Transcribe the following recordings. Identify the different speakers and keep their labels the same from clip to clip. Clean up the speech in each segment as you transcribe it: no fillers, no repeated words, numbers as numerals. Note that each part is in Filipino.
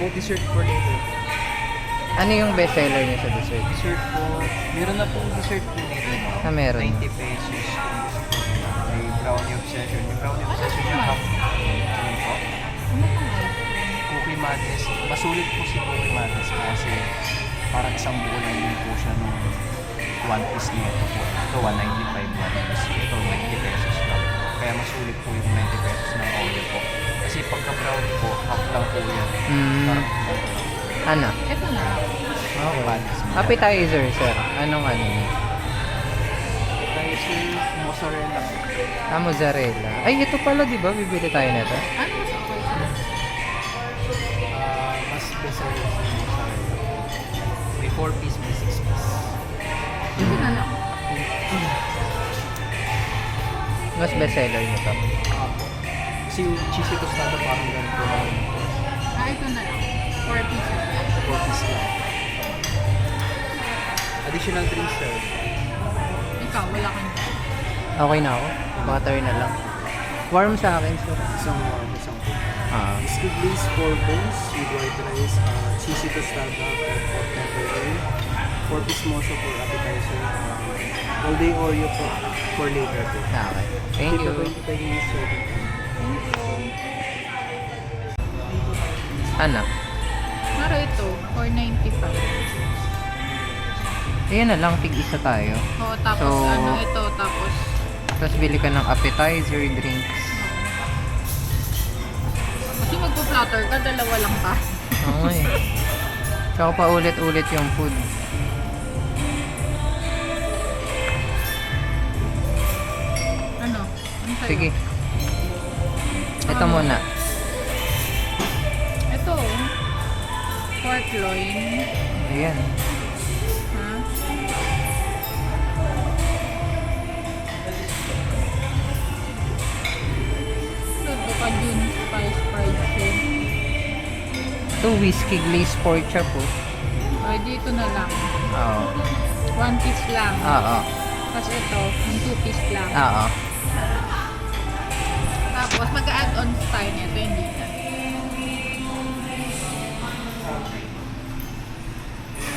Speaker 1: po dessert for later.
Speaker 2: Ano yung best seller niya sa dessert?
Speaker 1: Dessert po, meron na po dessert po dito. No?
Speaker 2: Ah, meron.
Speaker 1: 90 pesos. May brownie obsession. Yung brownie obsession yung half. Ano po? Cookie Madness. Masulit po si Cookie Madness kasi parang isang buo lang din po siya nung one piece nito po. Ito 195 one piece. Ito 90 pesos lang. Kaya masulit po yung 90 pesos ng Oreo po. Kasi pagka brownie po, half lang po yan. Parang
Speaker 2: Ano?
Speaker 3: Ito na.
Speaker 2: Okay.
Speaker 1: Madness.
Speaker 2: Appetizer, sir. Anong ano niya?
Speaker 1: Tayo si mozzarella.
Speaker 2: Ah, mozzarella. Ay, ito pala, di ba? Bibili tayo nito.
Speaker 3: Ano mas okay?
Speaker 1: Mas bestseller sa mozzarella. May 4 piece, may 6 piece.
Speaker 3: Ito na lang.
Speaker 2: Mas best seller nito.
Speaker 1: Kasi yung cheesy tostada parang ganito lang.
Speaker 3: Ito na lang. 4 pieces.
Speaker 1: 4 piece lang. Additional drinks sir.
Speaker 3: Ikaw, wala kang dyan.
Speaker 2: Okay na ako. Butter na lang. Warm sa akin, sir.
Speaker 1: Isang warm, isang cold.
Speaker 2: Ah.
Speaker 1: Squiggly's 4 bones with white rice, cheesy tostada for hot pepper oil, 4 piece mozo for appetizer, all day Oreo for later po.
Speaker 2: Okay. Thank you. Ano?
Speaker 3: Pero ito, 495.
Speaker 2: Ayan na lang, tig-isa tayo.
Speaker 3: Oo, tapos
Speaker 2: So,
Speaker 3: ano ito, tapos
Speaker 2: Tapos bili ka ng appetizer, drinks.
Speaker 3: kasi magpo-platter ka, dalawa lang pa.
Speaker 2: Oo eh. Tsaka pa ulit-ulit yung food.
Speaker 3: Ano? Ano sa'yo?
Speaker 2: Sige. Ito muna.
Speaker 3: Ito, pork loin.
Speaker 2: Ayan.
Speaker 3: Ha? Ito pa Jun spice fried shrimp.
Speaker 2: Ito, whiskey glazed pork chop oh.
Speaker 3: Ay, dito na lang.
Speaker 2: Oo.
Speaker 3: 1 piece lang.
Speaker 2: Oo.
Speaker 3: Tapos ito, yung 2 piece lang.
Speaker 2: Oo.
Speaker 3: Tapos mag-add-on tayo nito, hindi na.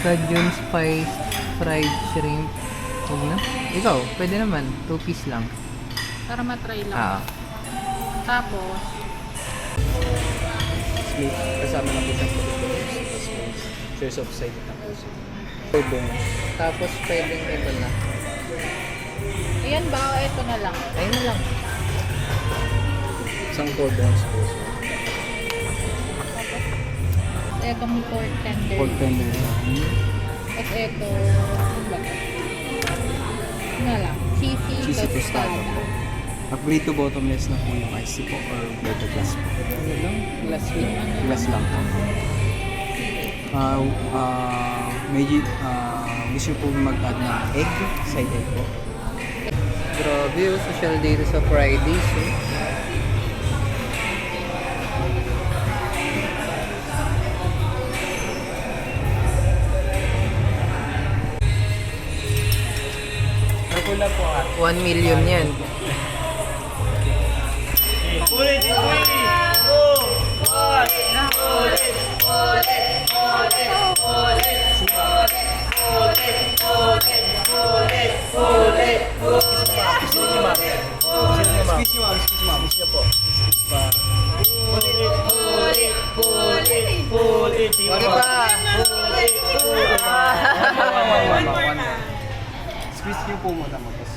Speaker 2: Cajun spice fried shrimp. Huwag na. Ikaw, pwede naman. 2 piece lang.
Speaker 3: Para matry lang.
Speaker 2: Oo.
Speaker 3: Tapos,
Speaker 1: Smith, kasama na po siyang tapos choice of side tapos. 4 bones.
Speaker 2: Tapos pwedeng ito na.
Speaker 3: ayan ba? O ito na lang.
Speaker 2: Ayun na lang.
Speaker 1: Isang 4 bones po.
Speaker 3: Ito may pork tender.
Speaker 1: Pork tender.
Speaker 3: At ito, ano ba? Ano na lang. Cheesy
Speaker 1: Cheesy tostada
Speaker 3: tostada.
Speaker 1: po. Paborito bottomless na po yung ice tea po or better glass po.
Speaker 2: Ano lang? Glass lang.
Speaker 1: Glass lang po. Medyo gusto po mag-add ng egg, side egg po.
Speaker 2: Grabe, oh, social dito sa Fridays eh.
Speaker 1: Ako lang po
Speaker 2: 1 million yan.
Speaker 1: Excuse me, ma'am. Excuse po.
Speaker 2: Sorry pa!
Speaker 1: Squeeze niyo po muna mo. Tapos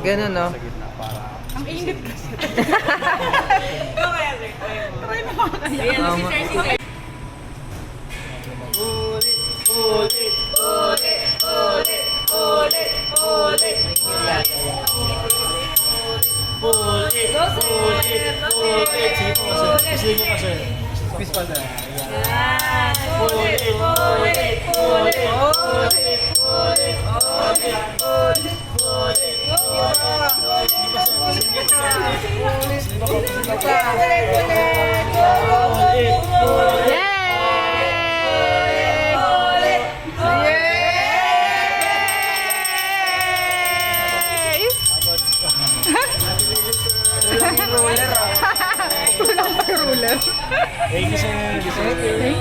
Speaker 2: Ganun no?
Speaker 1: sa gitna para
Speaker 3: Ang init kasi.
Speaker 2: Tama.
Speaker 1: squeeze pa na.
Speaker 3: Kulang pa ruler.
Speaker 1: Thank you, sir.
Speaker 3: Thank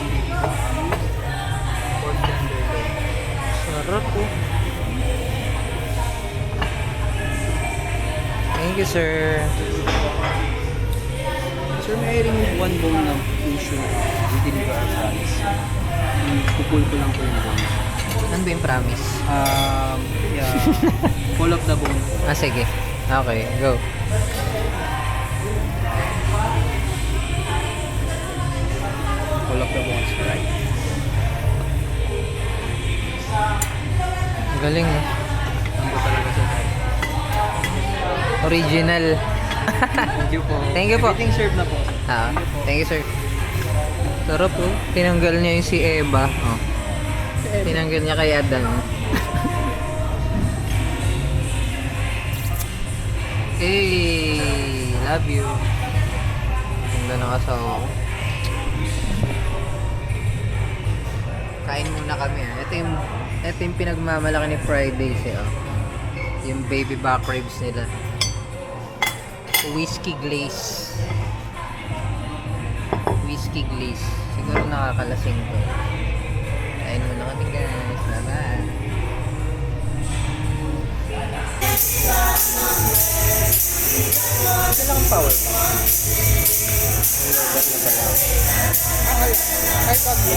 Speaker 1: dalawang baby back. Pork tenderloin.
Speaker 2: Sarap po. Thank you, sir.
Speaker 1: Sir, may remove one bone ng tissue within your size. Pupul ko lang po yung bone.
Speaker 2: Ano ba yung promise?
Speaker 1: Yeah. Pull up the bone.
Speaker 2: Ah, sige. Okay, go.
Speaker 1: Pull up the bones, right?
Speaker 2: Ang galing, no?
Speaker 1: Lambo talaga siya.
Speaker 2: Original.
Speaker 1: Thank you po.
Speaker 2: Thank you po.
Speaker 1: Everything served na po.
Speaker 2: Ah, thank you, sir. Sarap po. Tinanggal niya yung si Eva. Oh. Tinanggal niya kay Adan. Hey, love you. Ganda ng asawa ko. Kain muna kami. Ito yung pinagmamalaki ni Fridays eh. Oh. Yung baby back ribs nila. Whiskey glaze. Whiskey glaze. Siguro nakakalasing to. Kain muna kami guys. Bye-bye. Ito lang ang power bank. Lobat na pala. Ay, pag mo.